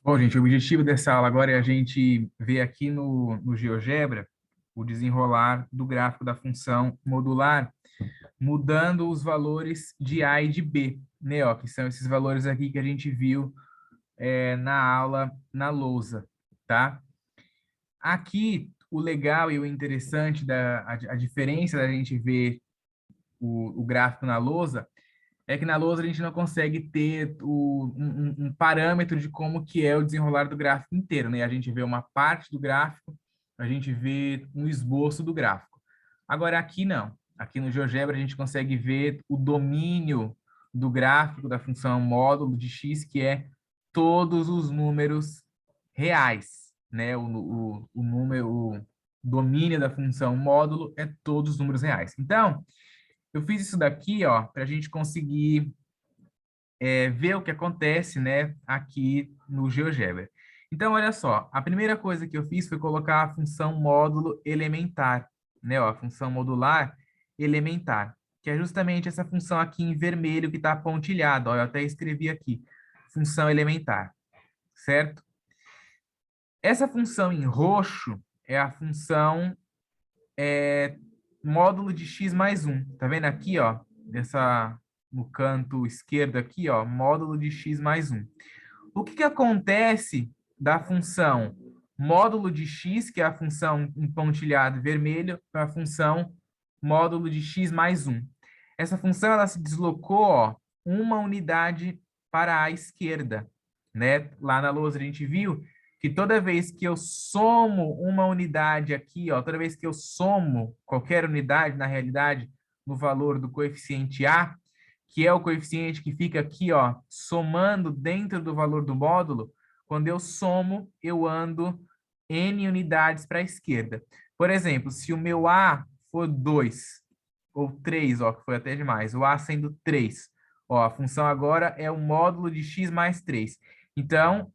Bom, gente, o objetivo dessa aula agora é a gente ver aqui no GeoGebra o desenrolar do gráfico da função modular, mudando os valores de A e de B, né? Ó, que são esses valores aqui que a gente viu na aula na lousa, tá? Aqui, o legal e o interessante, a diferença da gente ver o gráfico na lousa é que na lousa a gente não consegue ter um parâmetro de como que é o desenrolar do gráfico inteiro, né? A gente vê uma parte do gráfico, a gente vê um esboço do gráfico. Agora aqui não. Aqui no GeoGebra a gente consegue ver o domínio do gráfico da função módulo de x, que é todos os números reais, né? O número, o domínio da função módulo é todos os números reais. Então, eu fiz isso daqui, ó, para a gente conseguir ver o que acontece, né, aqui no GeoGebra. Então, olha só, a primeira coisa que eu fiz foi colocar a função módulo elementar, né, ó, a função modular elementar, que é justamente essa função aqui em vermelho que está pontilhada, ó, eu até escrevi aqui, função elementar, certo? Essa função em roxo é a função módulo de x mais um. Tá vendo aqui, ó? No canto esquerdo aqui, ó, módulo de x mais um. O que que acontece da função módulo de x, que é a função em pontilhado vermelho, para a função módulo de x mais um? Essa função, ela se deslocou, ó, uma unidade para a esquerda, né? Lá na lousa a gente viu que toda vez que eu somo uma unidade aqui, ó, toda vez que eu somo qualquer unidade, na realidade, no valor do coeficiente A, que é o coeficiente que fica aqui, ó, somando dentro do valor do módulo, quando eu somo, eu ando n unidades para a esquerda. Por exemplo, se o meu A for 2, ou 3, ó, que foi até demais, o A sendo 3, ó, a função agora é o módulo de x mais 3. Então,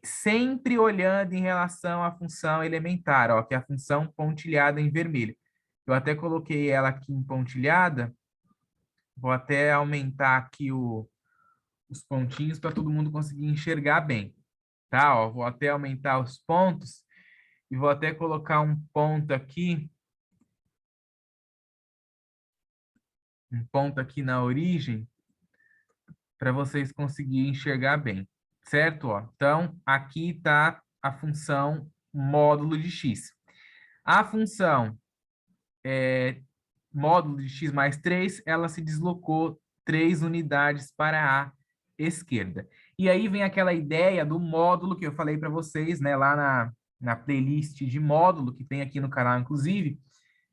sempre olhando em relação à função elementar, ó, que é a função pontilhada em vermelho. Eu até coloquei ela aqui em pontilhada, vou até aumentar aqui os pontinhos para todo mundo conseguir enxergar bem, tá? Ó, vou até aumentar os pontos e vou até colocar um ponto aqui na origem, para vocês conseguirem enxergar bem, certo? Ó, então, aqui está a função módulo de x. A função módulo de x mais 3, ela se deslocou 3 unidades para a esquerda. E aí vem aquela ideia do módulo que eu falei para vocês, né, lá na playlist de módulo, que tem aqui no canal, inclusive,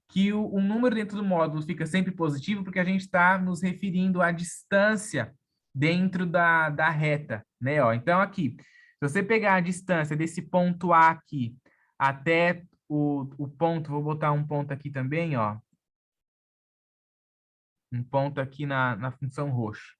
que o número dentro do módulo fica sempre positivo, porque a gente está nos referindo à distância dentro da reta, né? Ó, então, aqui, se você pegar a distância desse ponto A aqui até o ponto, vou botar um ponto aqui também, ó, um ponto aqui na função roxo.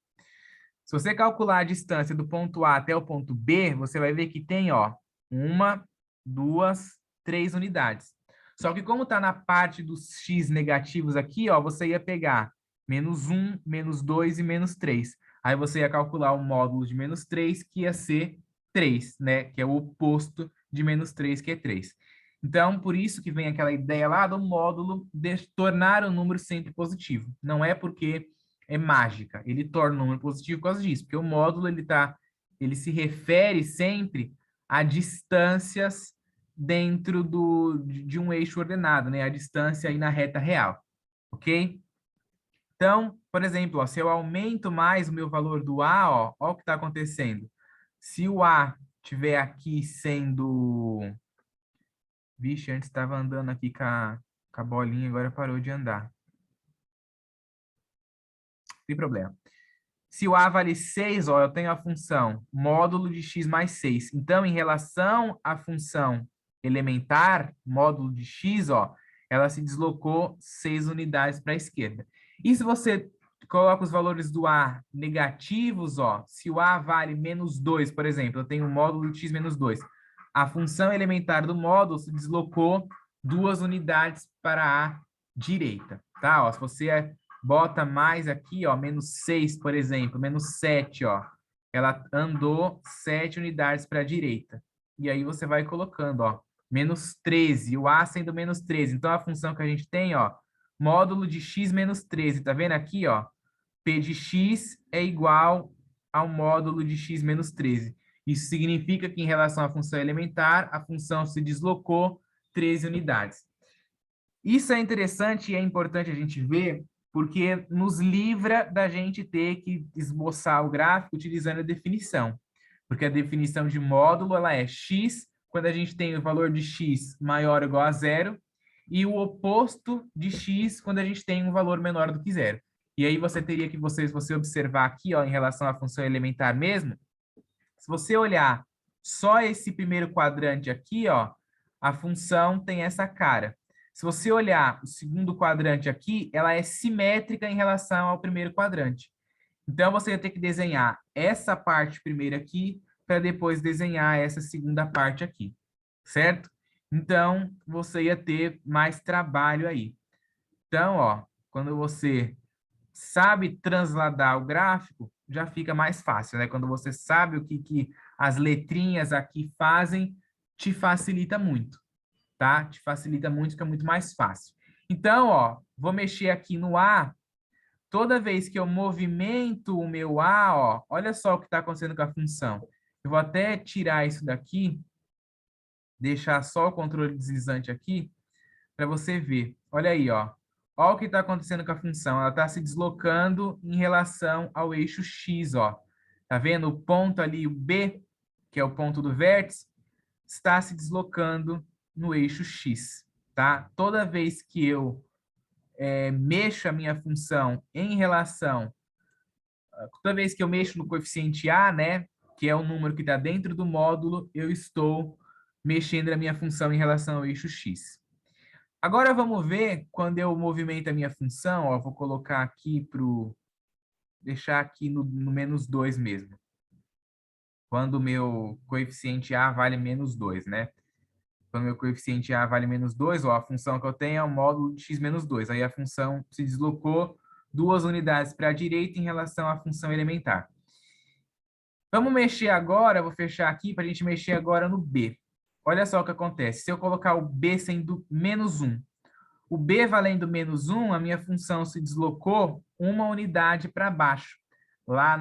Se você calcular a distância do ponto A até o ponto B, você vai ver que tem, ó, uma, duas, três unidades. Só que como está na parte dos x negativos aqui, ó, você ia pegar menos 1, menos 2 e menos 3. Aí você ia calcular o módulo de menos 3, que ia ser 3, né? Que é o oposto de menos 3, que é 3. Então, por isso que vem aquela ideia lá do módulo de tornar o número sempre positivo. Não é porque é mágica, ele torna o número positivo por causa disso, porque o módulo ele se refere sempre a distâncias dentro de um eixo ordenado, né? A distância aí na reta real, ok? Então, por exemplo, ó, se eu aumento mais o meu valor do A, ó o que está acontecendo. Se o A tiver aqui sendo... Vixe, antes estava andando aqui com a bolinha, agora parou de andar. Não tem problema. Se o A vale 6, ó, eu tenho a função módulo de x mais 6. Então, em relação à função elementar, módulo de x, ó, ela se deslocou 6 unidades para a esquerda. E se você coloca os valores do A negativos, ó, se o A vale menos 2, por exemplo, eu tenho o módulo de x menos 2. A função elementar do módulo se deslocou 2 unidades para a direita, tá? Ó, se você bota mais aqui, ó, menos 6, por exemplo, menos 7, ó. ela andou 7 unidades para a direita. E aí você vai colocando, ó, menos 13, o A sendo menos 13. Então, a função que a gente tem, ó, módulo de x menos 13. Tá vendo aqui, ó? P de x é igual ao módulo de x menos 13. Isso significa que, em relação à função elementar, a função se deslocou 13 unidades. Isso é interessante e é importante a gente ver, porque nos livra da gente ter que esboçar o gráfico utilizando a definição. Porque a definição de módulo, ela é x, quando a gente tem o valor de x maior ou igual a zero, e o oposto de x, quando a gente tem um valor menor do que zero. E aí você teria que, se você observar aqui, ó, em relação à função elementar mesmo, se você olhar só esse primeiro quadrante aqui, ó, a função tem essa cara. Se você olhar o segundo quadrante aqui, ela é simétrica em relação ao primeiro quadrante. Então, você vai ter que desenhar essa parte primeiro aqui, para depois desenhar essa segunda parte aqui, certo? Então, você ia ter mais trabalho aí. Então, ó, quando você sabe transladar o gráfico, já fica mais fácil, né? Quando você sabe o que as letrinhas aqui fazem, te facilita muito, tá? Te facilita muito, fica muito mais fácil. Então, ó, vou mexer aqui no A. Toda vez que eu movimento o meu A, ó, olha só o que está acontecendo com a função. Eu vou até tirar isso daqui, deixar só o controle deslizante aqui, para você ver. Olha aí, ó. Olha o que está acontecendo com a função. Ela está se deslocando em relação ao eixo X, ó. Tá vendo? O ponto ali, o B, que é o ponto do vértice, está se deslocando no eixo X, tá? Toda vez que eu mexo a minha função em relação... Toda vez que eu mexo no coeficiente A, né, que é o número que está dentro do módulo, eu estou mexendo a minha função em relação ao eixo X. Agora vamos ver quando eu movimento a minha função, ó, vou colocar aqui deixar aqui no menos 2 mesmo. Quando o meu coeficiente A vale menos 2, né? Quando o meu coeficiente A vale menos 2, ó, a função que eu tenho é o módulo de x menos 2. Aí a função se deslocou 2 unidades para a direita em relação à função elementar. Vamos mexer agora, vou fechar aqui para a gente mexer agora no B. Olha só o que acontece. Se eu colocar o B sendo menos 1, o B valendo menos 1, a minha função se deslocou uma unidade para baixo. Lá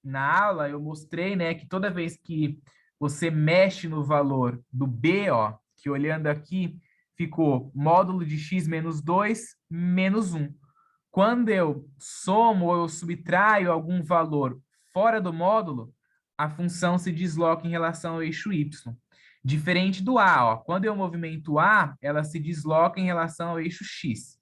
na aula eu mostrei, né, que toda vez que você mexe no valor do B, ó, que olhando aqui ficou módulo de x menos 2 menos 1. Quando eu somo ou eu subtraio algum valor fora do módulo, a função se desloca em relação ao eixo y. Diferente do A, ó. Quando eu movimento o A, ela se desloca em relação ao eixo X.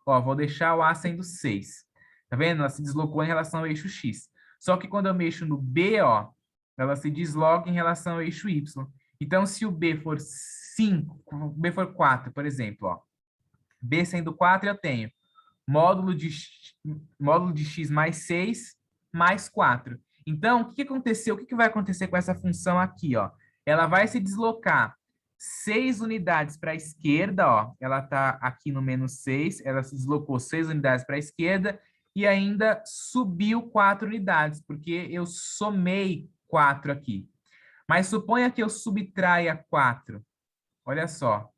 Ó, vou deixar o A sendo 6. Tá vendo? Ela se deslocou em relação ao eixo X. Só que quando eu mexo no B, ó, ela se desloca em relação ao eixo Y. Então, se o B for 5, o B for 4, por exemplo, ó. B sendo 4, eu tenho módulo de x mais 6 mais 4. Então, o que aconteceu? O que vai acontecer com essa função aqui, ó? Ela vai se deslocar 6 unidades para a esquerda, ó. Ela está aqui no menos 6, ela se deslocou 6 unidades para a esquerda e ainda subiu 4 unidades, porque eu somei 4 aqui. Mas suponha que eu subtraia 4. Olha só.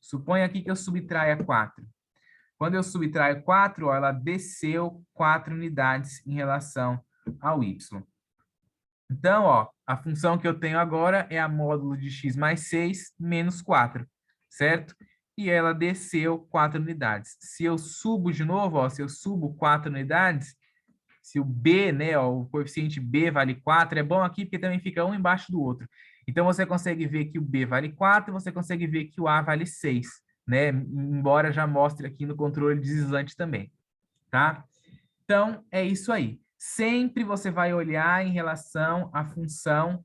Suponha aqui que eu subtraia 4. Quando eu subtraio 4, ó, ela desceu 4 unidades em relação ao y. Então, ó, a função que eu tenho agora é a módulo de x mais 6 menos 4, certo? E ela desceu 4 unidades. Se eu subo de novo, ó, se eu subo 4 unidades, se o B, né, ó, o coeficiente B vale 4, é bom aqui porque também fica um embaixo do outro. Então, você consegue ver que o B vale 4 e você consegue ver que o A vale 6, né? Embora já mostre aqui no controle deslizante também, tá? Então, é isso aí. Sempre você vai olhar em relação à função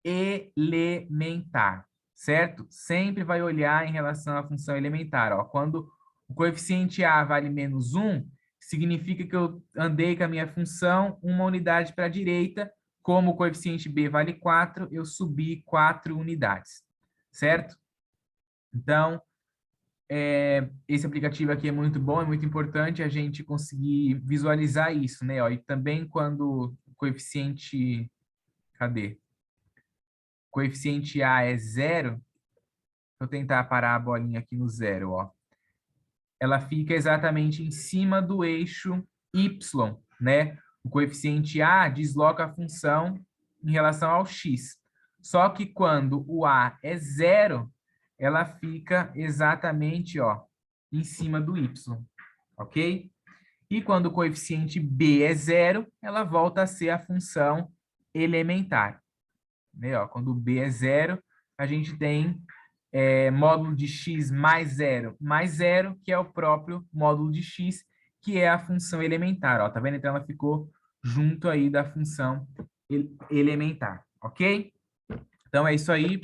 elementar, certo? Sempre vai olhar em relação à função elementar. Ó. Quando o coeficiente A vale menos 1, significa que eu andei com a minha função uma unidade para a direita. Como o coeficiente B vale 4, eu subi 4 unidades, certo? Então, esse aplicativo aqui é muito bom, é muito importante a gente conseguir visualizar isso, né? Ó, e também quando o coeficiente Cadê? Coeficiente A é 0. Vou tentar parar a bolinha aqui no 0, ó. Ela fica exatamente em cima do eixo y, né? O coeficiente A desloca a função em relação ao x. Só que quando o A é 0, ela fica exatamente, ó, em cima do y, ok? E quando o coeficiente B é 0, ela volta a ser a função elementar. Né? Ó, quando o B é 0, a gente tem módulo de x mais 0, que é o próprio módulo de x, que é a função elementar. Ó, tá vendo? Então, ela ficou junto aí da função elementar, ok? Então, é isso aí.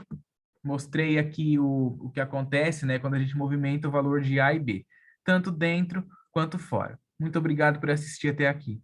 Mostrei aqui o que acontece, né, quando a gente movimenta o valor de A e B, tanto dentro quanto fora. Muito obrigado por assistir até aqui.